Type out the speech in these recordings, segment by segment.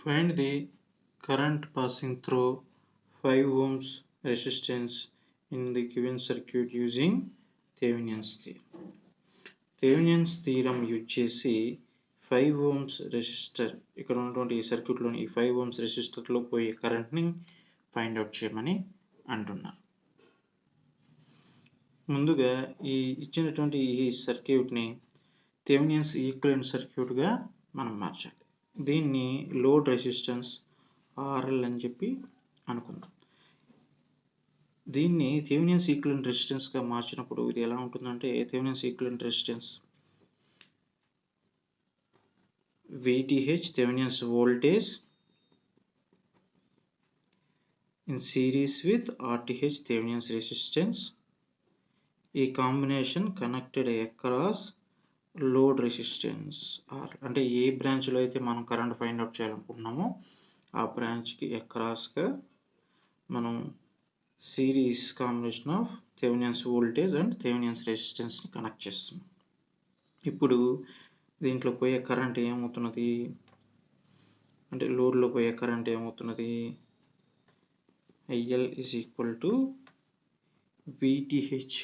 Find the current passing through 5 ohms resistance in the given circuit using Thevenin's theorem. Thevenin's theorem use చేసి 5 ohms resistor ఇక్కడ ఉన్నటువంటి ఈ సర్క్యూట్లోని ఈ 5 ohms రెసిస్టర్లో పోయే కరెంట్ని ఫైండ్ అవుట్ చేయమని అంటున్నారు. ముందుగా ఈ ఇచ్చినటువంటి ఈ సర్క్యూట్ని థెవెనిన్స్ ఈక్వివలెంట్ సర్క్యూట్గా మనం మార్చాలి. దీన్ని లోడ్ రెసిస్టెన్స్ RL అని చెప్పి అనుకుందాం. దీన్ని థెవెనిన్స్ ఈక్వివలెంట్ రెసిస్టెన్స్గా మార్చినప్పుడు ఇది ఎలా ఉంటుందంటే Thevenin's equivalent resistance VTh Thevenin's voltage in series with RTh Thevenin's resistance. ఈ combination connected across load resistance R. అంటే ఏ బ్రాంచ్లో అయితే మనం కరెంట్ ఫైండ్ అవుట్ చేయాలనుకుంటున్నామో ఆ బ్రాంచ్కి అక్రాస్గా మనం series combination of Thevenin's voltage and Thevenin's రెసిస్టెన్స్ని కనెక్ట్ చేస్తున్నాం. ఇప్పుడు దీంట్లో పోయే కరెంట్ ఏమవుతున్నది అంటే లోడ్లో పోయే కరెంట్ ఏమవుతున్నది IL is equal to VTh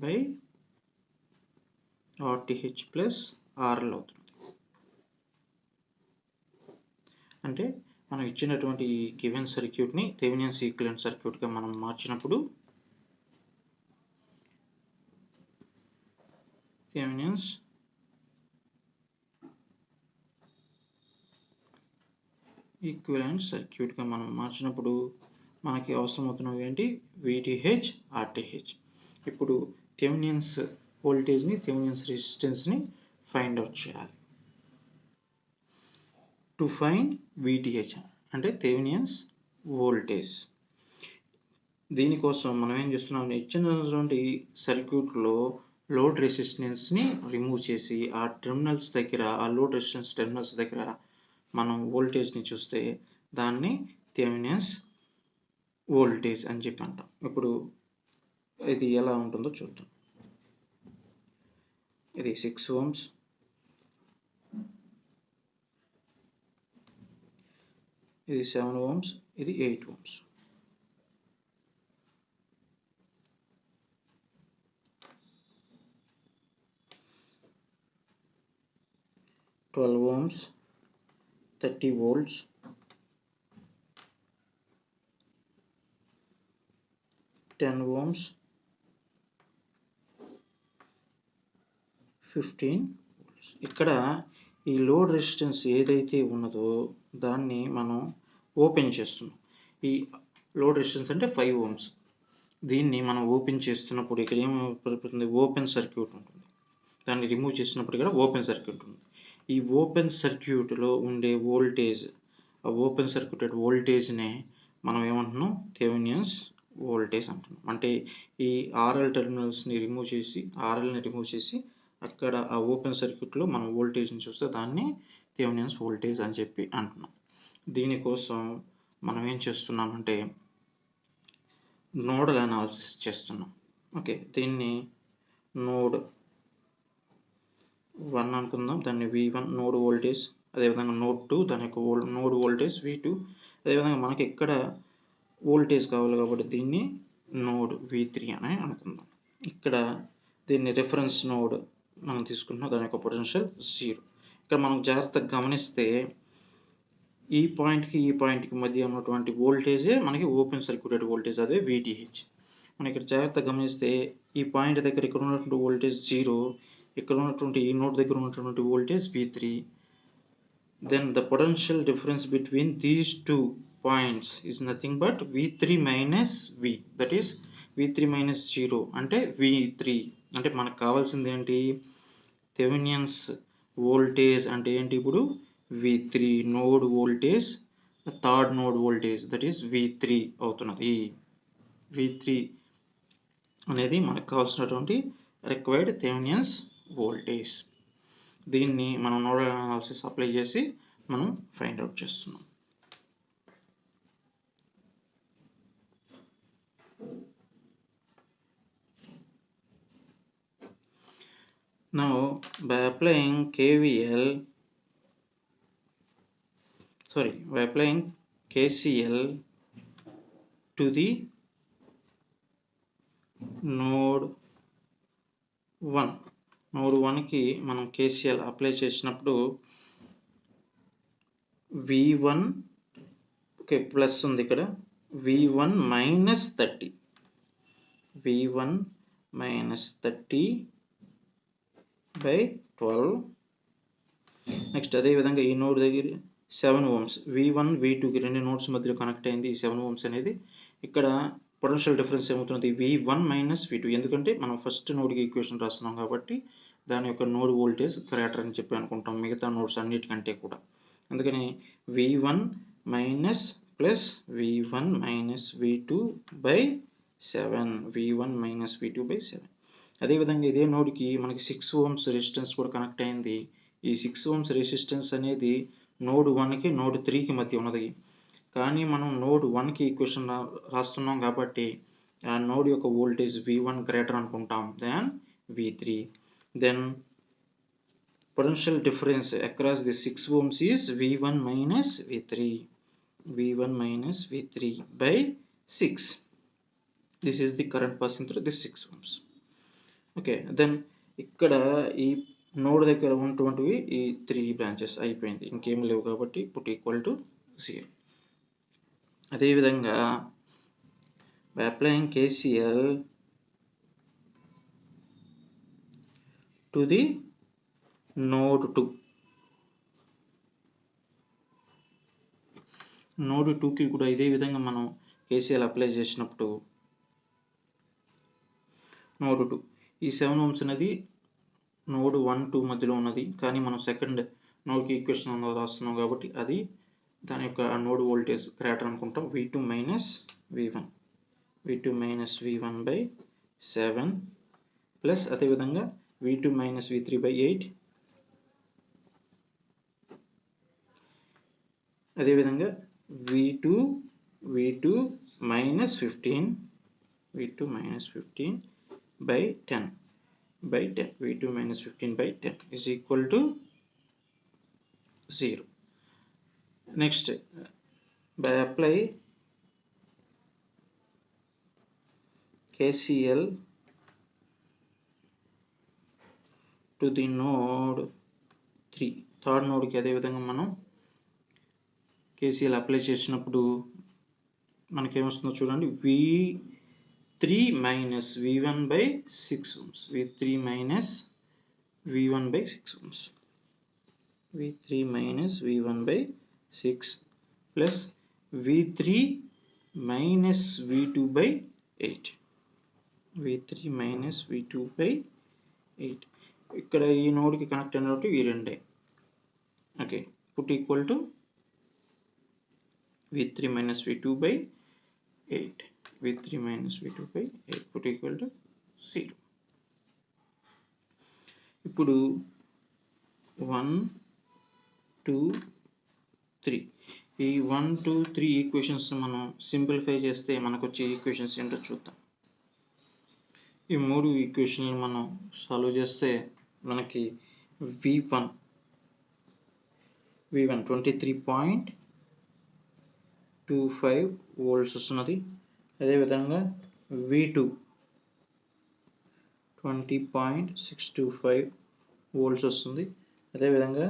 by RTh plus RL అవుతుంది. అంటే మనం ఇచ్చినటువంటి ఈ గివెన్ సర్క్యూట్ని థెవెనిన్స్ ఈక్వివలెంట్ సర్క్యూట్గా మనం మార్చినప్పుడు థెవెనిన్స్ ఈక్వివలెంట్ సర్క్యూట్గా మనం మార్చినప్పుడు మనకి అవసరమవుతున్నవి ఏంటి VTh RTh. ఇప్పుడు థెవెనిన్స్ వోల్టేజ్ని థెవెనిన్స్ రెసిస్టెన్స్ని ఫైండ్ అవుట్ చేయాలి. టు ఫైండ్ VTh అంటే థెవెనిన్స్ వోల్టేజ్. దీనికోసం మనం ఏం చేస్తున్నాం ఇచ్చినటువంటి సర్క్యూట్లో లోడ్ రెసిస్టెన్స్ని రిమూవ్ చేసి ఆ టెర్మినల్స్ దగ్గర ఆ లోడ్ రెసిస్టెన్స్ టెర్మినల్స్ దగ్గర మనం వోల్టేజ్ని చూస్తే దాన్ని థెవెనిన్స్ వోల్టేజ్ అని చెప్పి అంటాం. ఇప్పుడు ఇది ఎలా ఉంటుందో చూద్దాం. ఇది 6 ohms, ఇది 7 ohms, ఇది 8 ohms. Twelve ohms, 30 volts, 10 ohms, 15 volts. ఇక్కడ ఈ లోడ్ రెసిస్టెన్స్ ఏదైతే ఉన్నదో దాన్ని మనం ఓపెన్ చేస్తున్నాం. ఈ లోడ్ రెసిస్టెన్స్ అంటే 5 ohms. దీన్ని మనం ఓపెన్ చేస్తున్నప్పుడు ఇక్కడ ఏమవుతుంది ఓపెన్ సర్క్యూట్ ఉంటుంది. దాన్ని రిమూవ్ చేసినప్పుడు ఇక్కడ ఓపెన్ సర్క్యూట్ ఉంది. ఈ ఓపెన్ సర్క్యూట్లో ఉండే వోల్టేజ్ ఆ ఓపెన్ సర్క్యూటెడ్ వోల్టేజ్నే మనం ఏమంటున్నాం థెవెనిన్స్ వోల్టేజ్ అంటున్నాం. అంటే ఈ RLని రిమూవ్ చేసి అక్కడ ఆ ఓపెన్ సర్క్యూట్లో మనం వోల్టేజ్ని చూస్తే దాన్ని థెవెనిన్స్ వోల్టేజ్ అని చెప్పి అంటున్నాం. దీనికోసం మనం ఏం చేస్తున్నామంటే నోడల్ అనాలిసిస్ చేస్తున్నాం. ఓకే, దీన్ని నోడ్ 1 అనుకుందాం. దాన్ని V1 నోడ్ వోల్టేజ్, అదేవిధంగా నోడ్ 2 దాని యొక్క నోడ్ వోల్టేజ్ V2, అదేవిధంగా మనకి ఎక్కడ వోల్టేజ్ కావాలి కాబట్టి దీన్ని నోడ్ V3 అని అనుకుందాం. ఇక్కడ దీన్ని రిఫరెన్స్ నోడ్ మనం తీసుకుంటున్నాం, దాని యొక్క పొటెన్షియల్ 0. ఇక్కడ మనం జాగ్రత్తగా గమనిస్తే ఈ పాయింట్కి మధ్య ఉన్నటువంటి వోల్టేజే మనకి ఓపెన్ సర్క్యూటెడ్ వోల్టేజ్, అదే VTh. మనం ఇక్కడ జాగ్రత్తగా గమనిస్తే ఈ పాయింట్ దగ్గర ఇక్కడ ఉన్నటువంటి వోల్టేజ్ 0, ఇక్కడ ఉన్నటువంటి ఈ నోడ్ దగ్గర ఉన్నటువంటి voltage V3. then the potential difference between these two points is nothing but V3 minus V, that is V3 minus 0 అంటే V3. అంటే మనకు కావాల్సింది ఏంటి థెవెనిన్స్ వోల్టేజ్ అంటే ఏంటి ఇప్పుడు V3 node voltage third node voltage that is V3 అవుతున్నది. V3 అనేది మనకు కావాల్సినటువంటి రిక్వైర్డ్ థెవెనిన్స్ వోల్టేజ్. దీన్ని మనం నోడల్ అనాలిసిస్ అప్లై చేసి మనం ఫైండ్ అవుట్ చేస్తున్నాం. Now by applying KVL by applying KCL to the node 1. Node 1కి మనం KCL అప్లై చేసినప్పుడు V1 ఓకే ప్లస్ ఉంది ఇక్కడ V1 minus 30 V1 minus 30 by 12. Next అదేవిధంగా ఈ నోడ్ దగ్గర 7 ohms V1 V2కి రెండు నోడ్స్ మధ్యలో కనెక్ట్ అయింది ఈ 7 ohms అనేది. ఇక్కడ పొటెన్షియల్ డిఫరెన్స్ ఏమవుతుంది V1 minus V2, ఎందుకంటే మనం ఫస్ట్ నోడ్కి ఈక్వేషన్ రాస్తున్నాం కాబట్టి దాని యొక్క నోడ్ వోల్టేజ్ గ్రేటర్ అని చెప్పి అనుకుంటాం మిగతా నోడ్స్ అన్నిటికంటే కూడా. అందుకని V1 minus plus V1 minus V2 by 7 V1 minus V2 by 7. అదేవిధంగా ఇదే నోడ్కి మనకి 6 ohms రెసిస్టెన్స్ కూడా కనెక్ట్ అయింది. ఈ 6 ohms రెసిస్టెన్స్ అనేది నోడ్ 1కి నోడ్ 3కి మధ్య ఉన్నది. కానీ మనం నోడ్ 1కి ఈక్వేషన్ రాస్తున్నాం కాబట్టి ఆ నోడ్ యొక్క వోల్టేజ్ V1 గ్రేటర్ అనుకుంటాం than V3. Then potential difference across the 6 ohms is V1 minus V3 V1 minus V3 by 6. This is the current passing through this 6 ohms. Okay, then ఇక్కడ ఈ node దగ్గర ఉన్నటువంటివి ఈ 3 branches అయిపోయింది, ఇంకేం లేవు కాబట్టి పుట్ ఈక్వల్ టు 0. అదేవిధంగా by applying KCL to the node 2. Node 2కి కూడా ఇదే విధంగా మనం KCL అప్లై చేసినప్పుడు నోడ్ 2 ఈ 7 ohms అనేది నోడ్ 1 2 మధ్యలో ఉన్నది, కానీ మనం సెకండ్ నోడ్కి ఈక్వేషన్ రాస్తున్నాం కాబట్టి అది దాని యొక్క నోడ్ వోల్టేజ్ గ్రేటర్ అనుకుంటాం V2 minus V1 V2 minus V1 by 7 plus అదేవిధంగా V2 minus V3 by 8. అదేవిధంగా V2 minus 15 V2 minus 15 by 10 V2 minus 15 by 10 is equal to 0. Next, by apply KCL to the node 3. Third నోడ్కి అదేవిధంగా మనం KCL apply చేసినప్పుడు మనకేమొస్తుందో చూడండి V3 minus V1 by 6 ohms V3 minus V1 by 6 ohms V3 minus V1 by 6 plus V3 minus V2 by 8 V3 minus V2 by 8. ఇక్కడ ఈ నోడ్కి connect అయినట్టు ఈ రెండే. Okay, put equal to V3 minus V2 by 8 V3 minus V2 by 8 put equal to 0. ఇప్పుడు 1 2 3 ఈ 1 2 3 equations మనం simplify చేస్తే మనకు వచ్చే ఈక్వేషన్స్ ఏంటో చూద్దాం. ఈ మూడు ఈక్వేషన్లు మనం సాల్వ్ చేస్తే మనకి V1 23.25 volts వస్తున్నది. అదేవిధంగా V2 20.625 volts వస్తుంది. అదేవిధంగా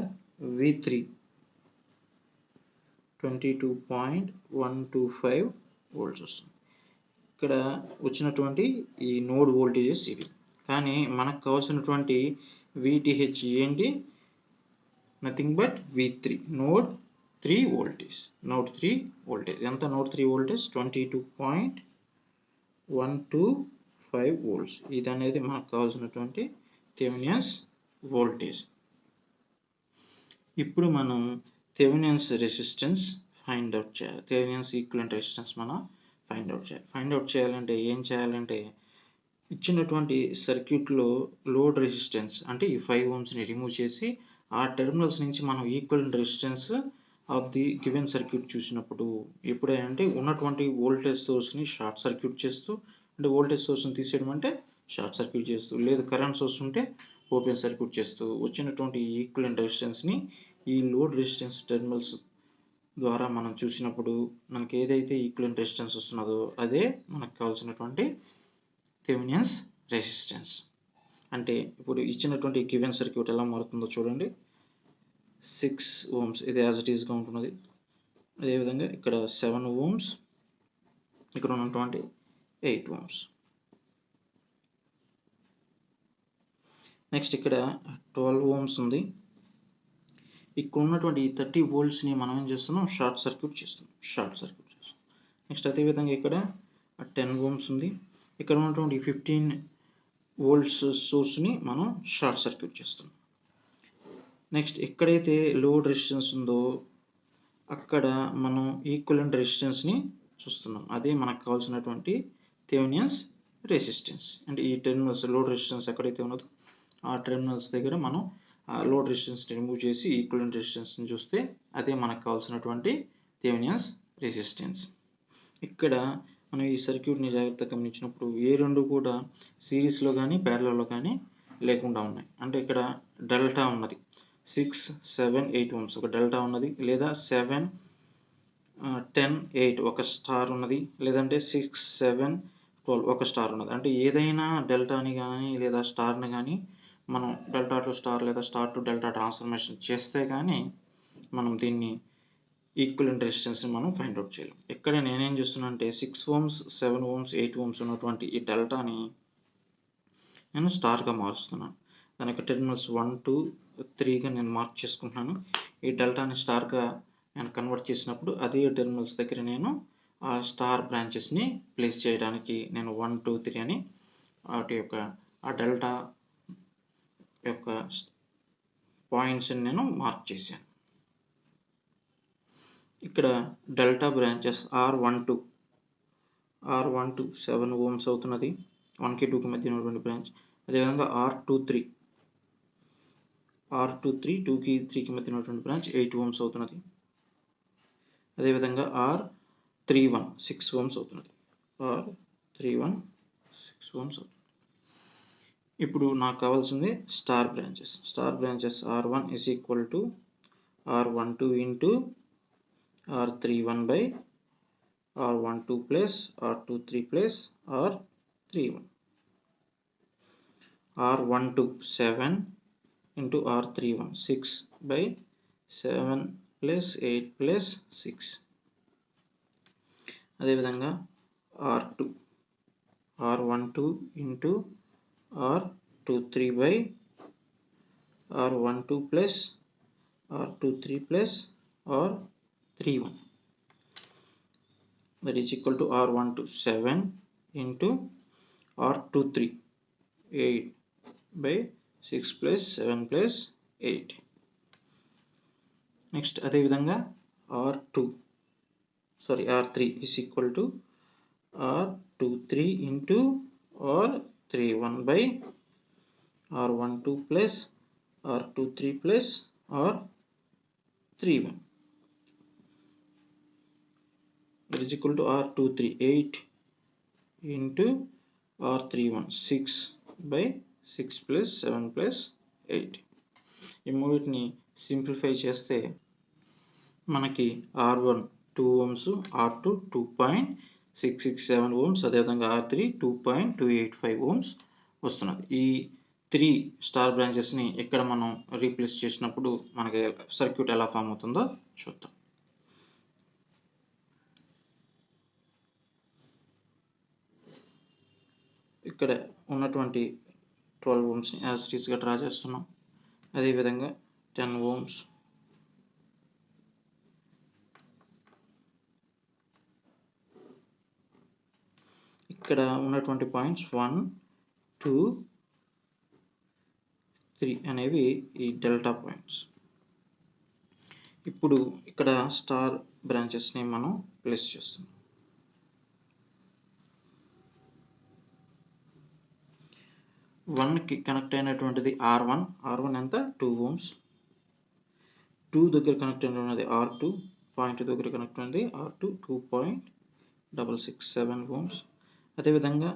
V3 22.125 volts వస్తుంది. ఇక్కడ వచ్చినటువంటి ఈ నోడ్ వోల్టేజెస్ ఇవి. కానీ మనకు కావాల్సినటువంటి VTH ఏంటి? Nothing but V3 node 3 voltage. Node 3 voltage ఎంత? Node 3 voltage 22.125 volts. ఇది అనేది మనకు కావాల్సినటువంటి థెవెనిన్స్ వోల్టేజ్. ఇప్పుడు మనం థెవెనిన్స్ రెసిస్టెన్స్ ఫైండ్ అవుట్ చేయాలి. థెవెనిన్స్ ఈక్వివలెంట్ రెసిస్టెన్స్ మనం ఫైండ్ అవుట్ చేయాలంటే ఏం చేయాలంటే ఇచ్చినటువంటి సర్క్యూట్లో లోడ్ రెసిస్టెన్స్ అంటే ఈ 5 ohmsని రిమూవ్ చేసి ఆ టెర్మినల్స్ నుంచి మనం equivalent resistance of the given circuit చూసినప్పుడు ఎప్పుడంటే ఉన్నటువంటి వోల్టేజ్ సోర్స్ని షార్ట్ సర్క్యూట్ చేస్తూ, అంటే వోల్టేజ్ సోర్స్ని తీసేయడం అంటే షార్ట్ సర్క్యూట్ చేస్తూ, లేదు కరెంట్ సోర్స్ ఉంటే ఓపెన్ సర్క్యూట్ చేస్తూ వచ్చినటువంటి ఈక్వివలెంట్ రెసిస్టెన్స్ని ఈ లోడ్ రెసిస్టెన్స్ టెర్మినల్స్ ద్వారా మనం చూసినప్పుడు మనకి ఏదైతే ఈక్వలెంట్ రెసిస్టెన్స్ వస్తున్నదో అదే మనకు కావాల్సినటువంటి థెవెనిన్స్ రెసిస్టెన్స్. అంటే ఇప్పుడు ఇచ్చినటువంటి గివెన్ సర్క్యూట్ ఎలా మారుతుందో చూడండి. 6 ohms ఇది యాజ్ ఇట్ ఈస్గా ఉంటున్నది. అదేవిధంగా ఇక్కడ 7 ohms, ఇక్కడ ఉన్నటువంటి 8 ohms. నెక్స్ట్ ఇక్కడ 12 ohms ఉంది. ఇక్కడ ఉన్నటువంటి 30 voltsని మనం ఏం చేస్తున్నాం, షార్ట్ సర్క్యూట్ చేస్తున్నాం. నెక్స్ట్ అదేవిధంగా ఇక్కడ 10 ohms ఉంది. ఇక్కడ ఉన్నటువంటి 15 volts సోర్స్ని మనం షార్ట్ సర్క్యూట్ చేస్తున్నాం. నెక్స్ట్ ఎక్కడైతే లోడ్ రెసిస్టెన్స్ ఉందో అక్కడ మనం ఈక్వలెంట్ రెసిస్టెన్స్ని చూస్తున్నాం. అదే మనకు కావాల్సినటువంటి థెవెనిన్స్ రెసిస్టెన్స్. అంటే ఈ టెర్మినల్స్ లోడ్ రెసిస్టెన్స్ ఎక్కడైతే ఉన్నదో ఆ టెర్మినల్స్ దగ్గర మనం ఆ లోడ్ రెసిస్టెన్స్ని రిమూవ్ చేసి ఈక్వలెంట్ రెసిస్టెన్స్ని చూస్తే అదే మనకు కావాల్సినటువంటి థెవెనిన్స్ రెసిస్టెన్స్. ఇక్కడ మనం ఈ సర్క్యూట్ని జాగ్రత్తగా గమనించినప్పుడు ఏ రెండు కూడా సిరీస్లో కానీ ప్యారలల్లో కానీ లేకుండా ఉన్నాయి. అంటే ఇక్కడ డెల్టా ఉన్నది, 6, 7, 8 ohms ఒక డెల్టా ఉన్నది, లేదా 7, 10, 8 ఒక స్టార్ ఉన్నది, లేదంటే 6, 7, 12 ఒక స్టార్ ఉన్నది. అంటే ఏదైనా డెల్టాని కానీ లేదా స్టార్ని కానీ మనం డెల్టా టు స్టార్ లేదా స్టార్ టు డెల్టా ట్రాన్స్ఫర్మేషన్ చేస్తే కానీ మనం దీన్ని ఈక్వలెంట్ రెసిస్టెన్స్ని మనం ఫైండ్ అవుట్ చేయలేం. ఇక్కడ నేనేం చేస్తున్నా అంటే 6 ohms, 7 ohms, 8 ohms ఉన్నటువంటి ఈ డెల్టాని నేను స్టార్గా మారుస్తున్నాను. దానికి టెర్మినల్స్ 1, 2, 3గా నేను మార్క్ చేసుకుంటున్నాను. ఈ డెల్టాని స్టార్గా నేను కన్వర్ట్ చేసినప్పుడు అదే టెర్మినల్స్ దగ్గర నేను ఆ స్టార్ బ్రాంచెస్ని ప్లేస్ చేయడానికి నేను 1, 2, 3 అని వాటి యొక్క ఆ డెల్టా యొక్క పాయింట్స్ని నేను మార్క్ చేశాను. ఇక్కడ డెల్టా బ్రాంచెస్ R12 7 ohms అవుతున్నది, 1కి 2కి మధ్య ఉన్నటువంటి బ్రాంచ్. అదేవిధంగా R23 2కి 3కి మధ్య ఉన్నటువంటి బ్రాంచ్ 8 ohms అవుతున్నది. అదేవిధంగా R31 6 ohms అవుతున్నది. R31 6 ohms అవుతుంది. ఇప్పుడు నాకు కావాల్సింది star branches R1 is equal to R12 into R31 by R12 plus R23 plus R31. R12 7 into R31 6 by 7 plus 8 plus 6. అదేవిధంగా R12 into R23 by R12 plus R23 plus R31, that is equal to R12 7 into R23 8 by 6 plus 7 plus 8. Next అదేవిధంగా R3 is equal to R23 into R31 by R12 plus R23 plus R31, that is equal to R23 8 into R31 6 by 6 plus 7 plus 8. ఈ మూడింటిని simplify చేస్తే మనకి R1 2 ohms, R2 2.667 ohms, అదేవిధంగా R3 2.285 ohms వస్తున్నది. ఈ 3 star బ్రాంచెస్ని ఇక్కడ మనం replace చేసినప్పుడు మనకి సర్క్యూట్ ఎలా ఫామ్ అవుతుందో చూద్దాం. ఇక్కడ ఉన్నటువంటి 12 ohmsని యాజ్ ఇట్ ఈస్గా డ్రా చేస్తున్నాం. అదేవిధంగా 10 ohms, ఇక్కడ ఉన్నటువంటి పాయింట్స్ 1, 2, 3 అనేవి ఈ డెల్టా పాయింట్స్. ఇప్పుడు ఇక్కడ స్టార్ బ్రాంచెస్ని మనం ప్లేస్ చేస్తున్నాం. 1కి కనెక్ట్ అయినటువంటిది R1 ఎంత 2 ohms. 2 దగ్గర కనెక్ట్ అయినటువంటిది R2, పాయింట్ దగ్గర కనెక్ట్ అయినది R2 2.667 ohms. అదేవిధంగా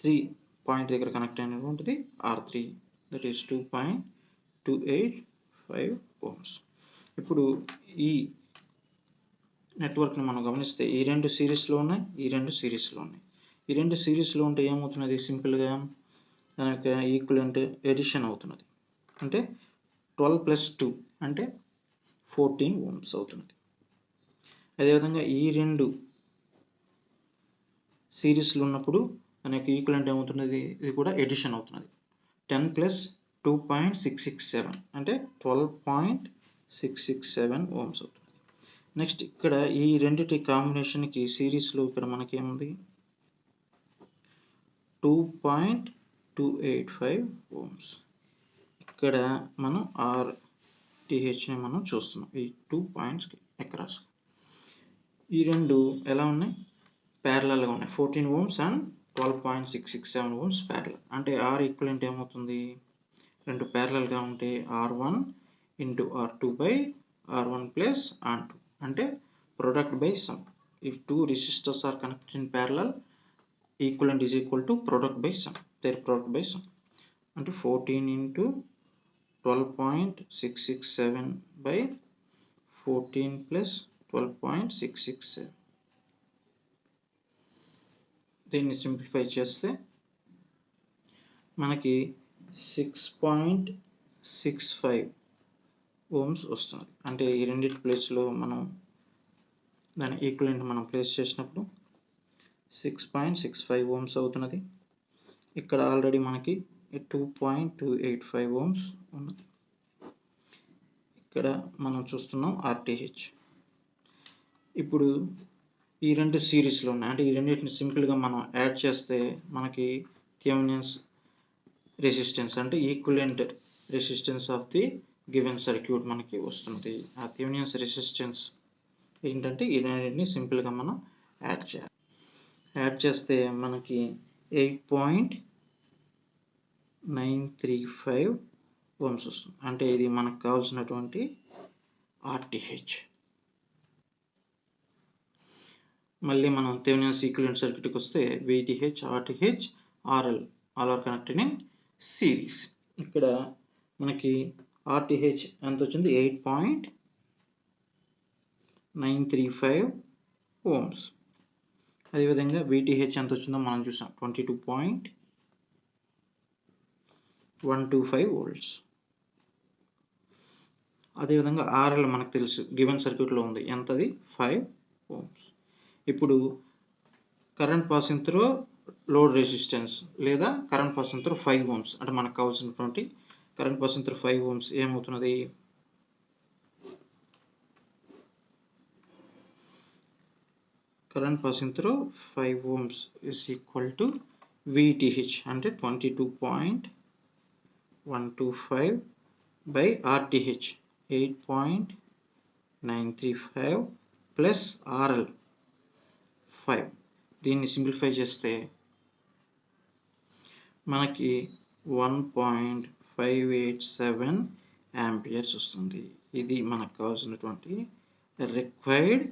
3 పాయింట్ దగ్గర కనెక్ట్ అయినటువంటిది R3, దట్ ఈస్ 2.285 ohms. ఇప్పుడు ఈ నెట్వర్క్ని మనం గమనిస్తే ఈ రెండు సిరీస్లో ఉన్నాయి, ఈ రెండు సిరీస్లో ఉన్నాయి. ఈ రెండు సిరీస్లో ఉంటే ఏమవుతున్నది, సింపుల్గా దానికి ఈక్వలెంట్ ఎడిషన్ అవుతున్నది. అంటే 12 + 2 అంటే 14 ohms అవుతున్నది. అదేవిధంగా ఈ రెండు సిరీస్లో ఉన్నప్పుడు దానికి ఈక్వలెంట్ ఏమవుతున్నది, ఇది కూడా ఎడిషన్ అవుతున్నది. 10 + 2.667 అంటే 12.667 ohms అవుతుంది. నెక్స్ట్ ఇక్కడ ఈ రెండిటి కాంబినేషన్కి సిరీస్లో ఇక్కడ మనకేముంది 2.285 ohms. ఇక్కడ మనం RTHని మనం చూస్తున్నాం ఈ 2 పాయింట్స్కి అక్రాస్. ఈ రెండు ఎలా ఉన్నాయి, ప్యారలల్గా ఉన్నాయి. 14 ohms అండ్ 12.667 ohms ప్యారలల్. అంటే R ఈక్వలెంట్ ఏమవుతుంది, రెండు ప్యారలల్గా ఉంటే R1 × R2/R1 + R2 అంటే product by sum. If two resistors are connected in parallel, equivalent is equal to product by sum, their product by sum. అంటే 14 × 12.667/14 + 12.667. దీన్ని సింప్లిఫై చేస్తే మనకి 6.65 ohms వస్తుంది. అంటే ఈ రెండింటి ప్లేస్లో మనం దాని ఈక్వలెంట్ మనం ప్లేస్ చేసినప్పుడు 6.65 ohms అవుతున్నది. ఇక్కడ ఆల్రెడీ మనకి 2.285 ohms ఉన్నది. ఇక్కడ మనం చూస్తున్నాం RTH. ఇప్పుడు ఈ రెండు సిరీస్లో ఉన్నాయి. అంటే ఈ రెండింటిని సింపుల్గా మనం యాడ్ చేస్తే మనకి థెవెనిన్స్ రెసిస్టెన్స్ అంటే equivalent resistance of the given circuit మనకి వస్తుంది. ఆ థెవెనిన్స్ రెసిస్టెన్స్ ఏంటంటే ఈ రెండింటిని సింపుల్గా మనం యాడ్ చేయాలి. యాడ్ చేస్తే మనకి 8.935 ohms వస్తుంది. అంటే ఇది మనకు కావాల్సినటువంటి RTH. మళ్ళీ మనం థెవెనిన్స్ ఈక్వలెంట్ సర్క్యూట్కి వస్తే VTH, RTH, RL all are connected in series. ఇక్కడ మనకి RTH ఎంత వచ్చింది, 8.935 ohms. అదేవిధంగా VTH ఎంత వచ్చిందో మనం చూసాం, 22.125 volts. అదేవిధంగా RL మనకు తెలుసు, గివెన్ సర్క్యూట్లో ఉంది, ఎంతది 5 ohms. ఇప్పుడు current passing through load resistance లేదా కరెంట్ పాసింగ్ త్రూ 5 ohms అంటే మనకు కావాల్సినటువంటి కరెంట్ పాసింగ్ త్రూ 5 ohms ఏమవుతున్నది, current passing through 5 ohms is equal to VTH అంటే 22.125/RTH 8.935 ప్లస్ RL 5. దీన్ని సింప్లిఫై చేస్తే మనకి 1.587 amperes వస్తుంది. ఇది మనకు కావాల్సినటువంటి required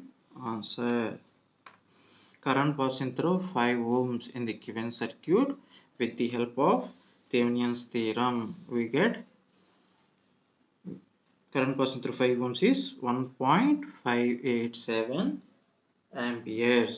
answer. Current passing through 5 ohms in the given circuit, with the help of Thevenin's theorem we get current passing through 5 ohms is 1.587 amperes.